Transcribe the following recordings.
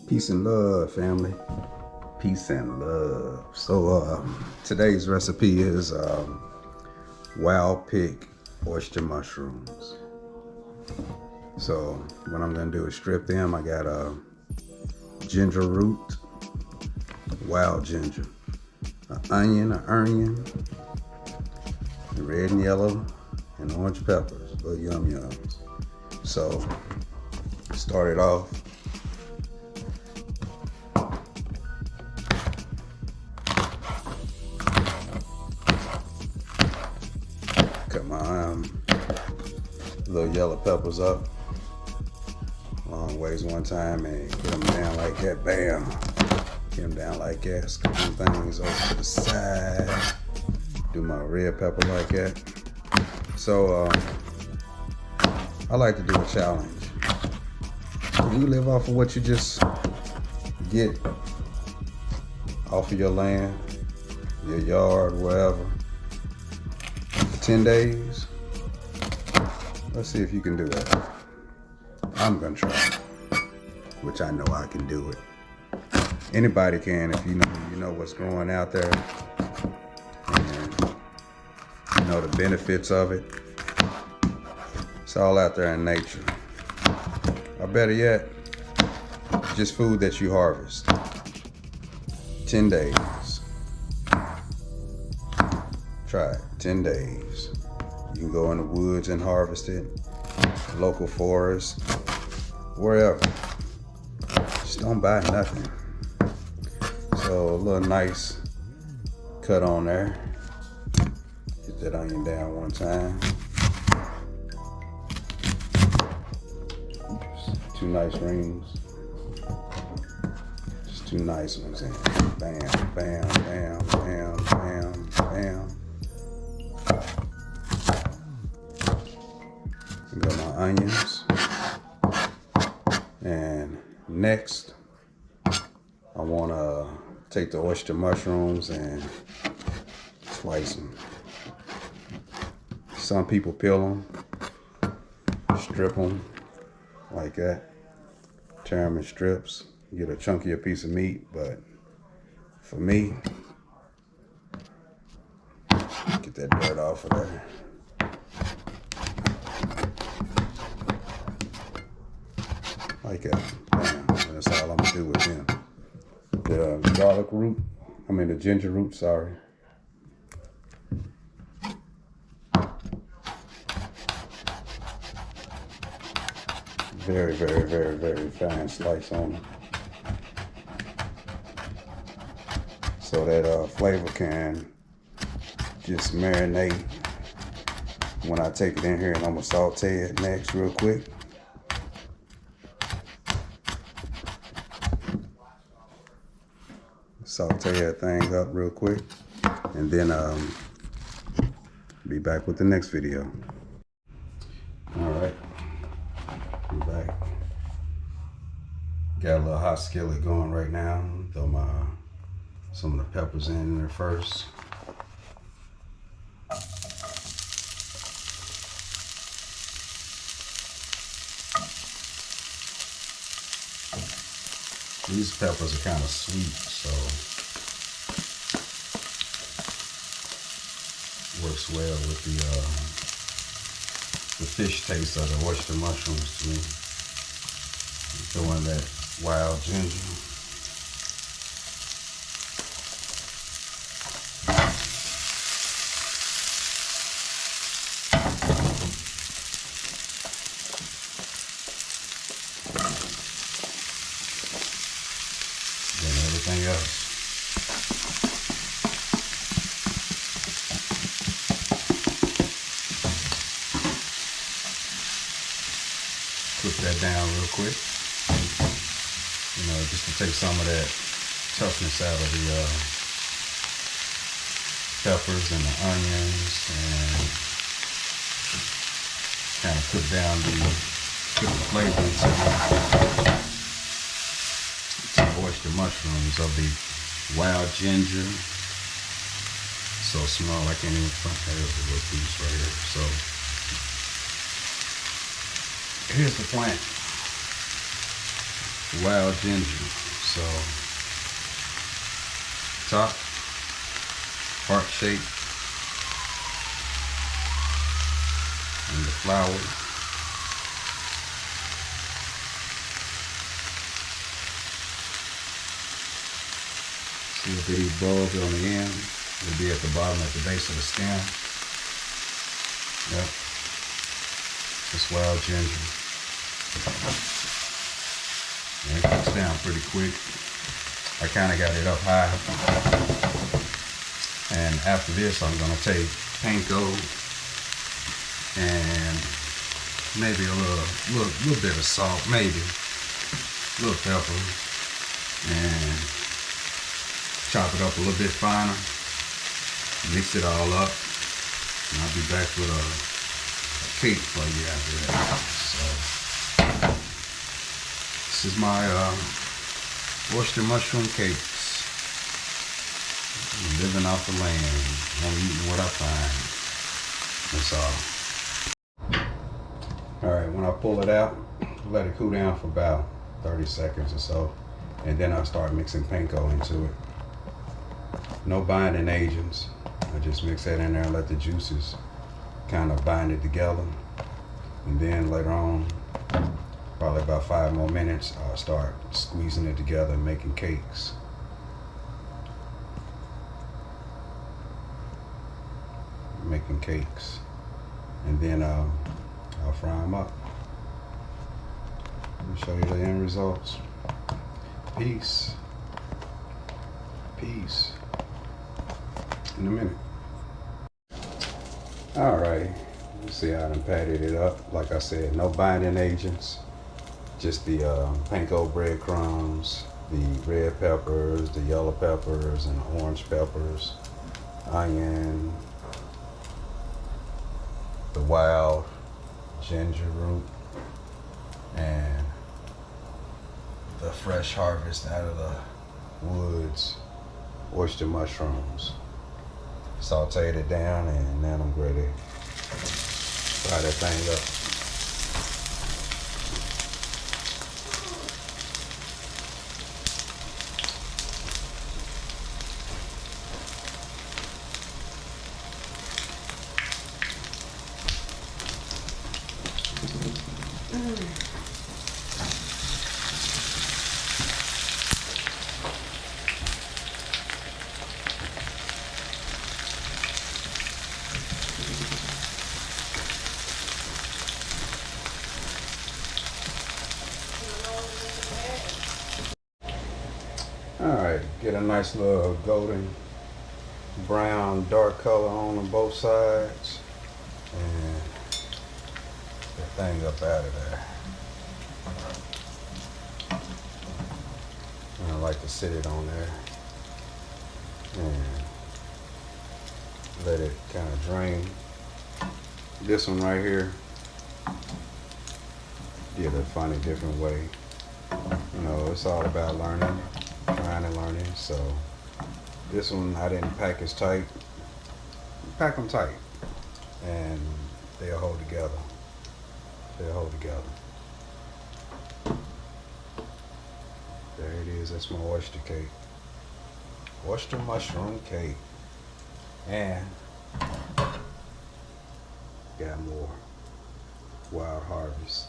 Peace and love, family. Peace and love. So today's recipe is wild pig oyster mushrooms. So what I'm gonna do is strip them. I got ginger root, wild ginger, an onion, red and yellow, and orange peppers, little yum yums. So start it off. Cut my little yellow peppers up long ways one time and get them down like that. Bam! Get them down like that. Scoop them things over to the side. Do my red pepper like that. So I like to do a challenge. You live off of what you just get off of your land, your yard, wherever, for 10 days. Let's see if you can do that. I'm gonna try, which I know I can do it. Anybody can if you know what's growing out there and you know the benefits of it. It's all out there in nature. Or better yet, just food that you harvest. 10 days. Try it, 10 days. You can go in the woods and harvest it, local forest, wherever. Just don't buy nothing. So a little nice cut on there. Get that onion down one time. Oops, 2 nice rings. Just 2 nice ones in. Bam, bam, bam, bam, bam, bam. Got my onions. And next, I want to take the oyster mushrooms and slice them. Some people peel them, strip them like that, tear them in strips, get a chunkier piece of meat. But for me, get that dirt off of there. Like that. Bam. That's all I'm gonna do with them. The garlic root, the ginger root, sorry. Very, very, very, very fine slice on it. So that flavor can just marinate when I take it in here, and I'm gonna saute it next real quick. Saute that thing up real quick, and then be back with the next video. All right, I'm back. Got a little hot skillet going right now. Throw some of the peppers in there first. These peppers are kind of sweet, so works well with the fish taste of the oyster mushrooms to me. Throw in that wild ginger. Then everything else. Cook that down real quick. Just to take some of that toughness out of the peppers and the onions, and kind of put the flavor into the oyster mushrooms of the wild ginger. So small I can't even find. There's a little piece right here. So here's the plant, wild ginger. So top, heart shape, and the flower. See the bitty bulbs on the end. It'll be at the bottom at the base of the stem. Yep. It's wild ginger. And it cooks down pretty quick. I kind of got it up high. And after this, I'm going to take panko and maybe a little bit of salt, maybe a little pepper, and chop it up a little bit finer. Mix it all up, and I'll be back with a cake for you after that. So this is my oyster mushroom cakes. Living off the land, only eating what I find. That's all. All right, when I pull it out, let it cool down for about 30 seconds or so, and then I'll start mixing panko into it. No binding agents. I just mix that in there and let the juices kind of bind it together. And then later on, probably about 5 more minutes, I'll start squeezing it together and making cakes. And then I'll fry them up. Let me show you the end results. Peace. In a minute. Alright, you see how I done patted it up. Like I said, no binding agents, just the panko breadcrumbs, the red peppers, the yellow peppers, and the orange peppers, onion, the wild ginger root, and the fresh harvest out of the woods oyster mushrooms. Sauteed it down, and then I'm ready to fry that thing up. Alright, get a nice little golden brown dark color on both sides, and get that thing up out of there. And I like to sit it on there and let it kind of drain. This one right here, did it find a different way. You know, it's all about learning, trying and learning. So this one I didn't pack as tight. Pack them tight, and they'll hold together. There it is. That's my oyster cake. Oyster mushroom cake. And got more. Wild harvest.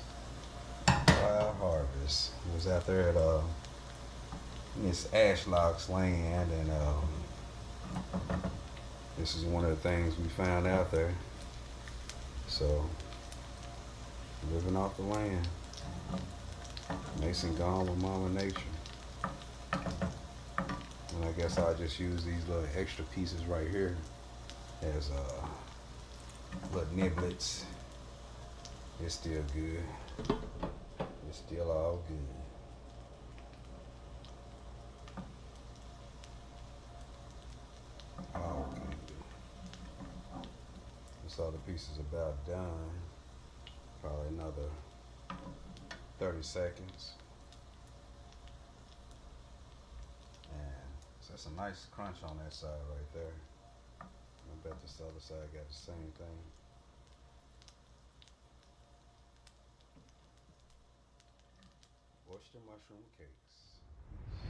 It was out there at Miss Ashlock's land, and this is one of the things we found out there. So, living off the land. Mason gone with Mama Nature. And I guess I'll just use these little extra pieces right here as little niblets. It's still good. It's still all good. All good. This other piece is about done. Probably another 30 seconds. And so that's a nice crunch on that side right there. I bet this other side got the same thing. oyster mushroom cakes.